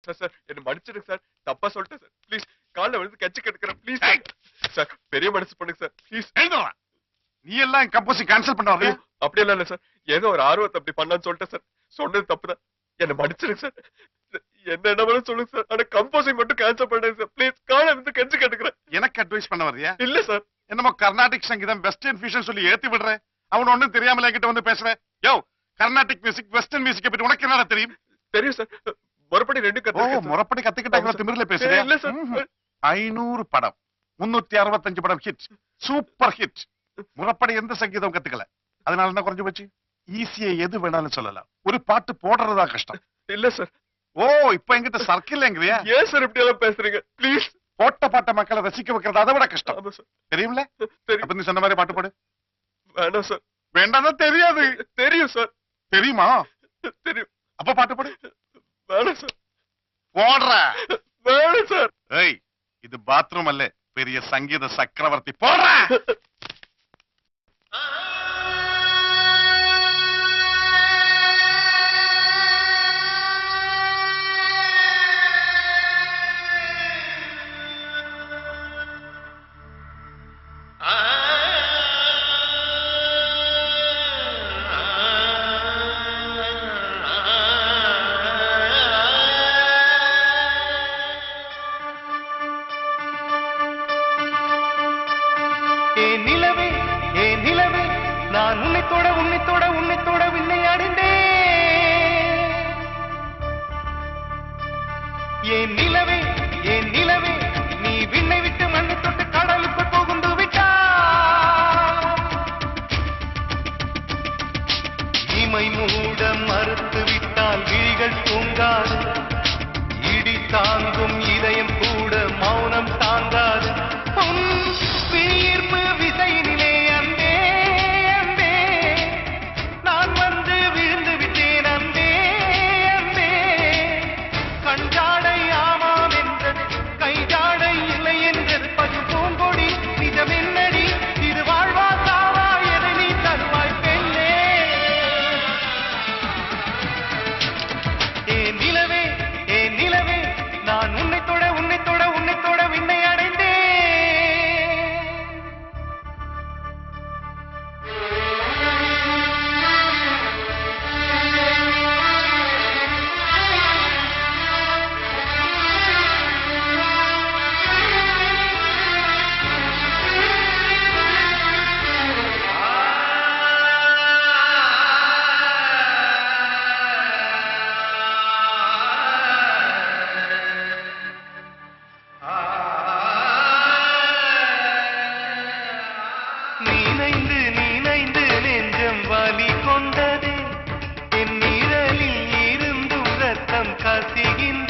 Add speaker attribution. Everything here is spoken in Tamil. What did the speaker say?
Speaker 1: சார் சார் என்ன மன்னிச்சிடுங்க சார், தப்பா சொல்லிட்டேன் சார். ப்ளீஸ் காலைல வந்து கட்சி கெடுக்கிறேன் ப்ளீஸ் சார். பெரிய மனசு பண்ணுங்க சார் ப்ளீஸ்.
Speaker 2: நீ எல்லாம் கம்போசிங் கேன்சல் பண்ண வரலையா?
Speaker 1: அப்படியெல்லாம் இல்ல சார், ஏதோ ஒரு ஆர்வத்தை அப்படி பண்ணான்னு சொல்லிட்டேன் சார். சொன்னது தப்புதான், என்ன மன்னிச்சிடுங்க சார். என்ன வேணும் சொல்லுங்க சார், ஆனா கம்போசிங் மட்டும் கேன்சல் பண்ணுங்க சார் ப்ளீஸ். காலைல வந்து கட்சி கெடுக்கிறேன்.
Speaker 2: எனக்கு அட்வைஸ் பண்ண வர்றியா?
Speaker 1: இல்ல சார்.
Speaker 2: என்னமோ கர்நாடிக் சங்கீதம் வெஸ்டர்ன் ஃபியூஷன் சொல்லி ஏத்தி விடுறேன். அவன் ஒண்ணும் தெரியாமல என்கிட்ட வந்து பேசுறேன். யோ, கர்நாடிக் மியூசிக் வெஸ்டர்ன் மியூசிக் பத்தி உனக்கு என்னடா தெரியும்?
Speaker 1: தெரியும் சார், முறப்படி ரெண்டு கத்துக்கிட்டேன்.
Speaker 2: முறப்படி கத்துக்கிட்டாங்க திமிர்ல பேசுறேன்.
Speaker 1: இல்ல சார்.
Speaker 2: 500 படம் 365 படம் ஹிட், சூப்பர் ஹிட். முறப்படி எந்த சங்கீதம் கத்துக்கல, அதனால என்ன குறைஞ்சு போச்சு? ஈஸியா எது வேணாலும் சொல்லலாம், ஒரு பாட்டு போடுறதா கஷ்டம்.
Speaker 1: இல்ல சார்.
Speaker 2: ஓ, இப்ப என்கிட்ட சர்க்கிள் எங்கறியா?
Speaker 1: ஏன் சார் இப்படி எல்லாம் பேசுறீங்க ப்ளீஸ்?
Speaker 2: போட்ட பாட்ட மக்களை ரசிக்க வைக்கிறது அதை விட கஷ்டம். தெரியும்ல?
Speaker 1: தெரியும்.
Speaker 2: அப்ப நீ சொன்ன மாதிரி பாட்டு போடு.
Speaker 1: வேண்டாம் சார்.
Speaker 2: வேண்டாம் தெரியாது.
Speaker 1: தெரியும் சார்.
Speaker 2: தெரியுமா?
Speaker 1: தெரியும்.
Speaker 2: அப்ப பாட்டு போடு.
Speaker 1: வேண்டாம் சார்.
Speaker 2: போடுற.
Speaker 1: வேண்டாம் சார்.
Speaker 2: ஏய், இது பாத்ரூம் அல்ல, பெரிய சங்கீத சக்கரவர்த்தி. போடுற.
Speaker 3: நான் உன்னைத்தோட உன்னைத்தோட உன்னைத்தோட விண்ணை அடைந்தேன். ஏன் நிலவே ஏன் நிலவே, நீ விண்ணை விட்டு மண்ணை தொட்டு கடலுக்கு புகுந்து விட்டாய். இமை மூட மறுத்து விட்டால் விழிகள் தூங்காது, இடி தாங்கும் இதயம் கூட மௌனம் தாங்காது. விழியீர்ப்பு விசையினிலே அன்பே அன்பே, நான் வந்து விழுந்து விட்டேன் அன்பே அன்பே. கஞ்சாடை ஆமாம் என்றது, கைஜாடை இல்லை என்றது பசு பூங்கொடி. நிஜமென்னடி இது, வாழ்வா சாவா, எதை நீ தருவாய் பெண்ணே. ஏ நிலவே ஏ நிலவே, நான் உன்னைத்தோட உன்னைத்தோட உன்னைத்தோட விண்ணை அடைந்தேன். நீனைந்து நீனைந்து நெஞ்சம் வலி கொண்டதே, என் நிழலில் இருந்தும் ரத்தம் கசிகின்ற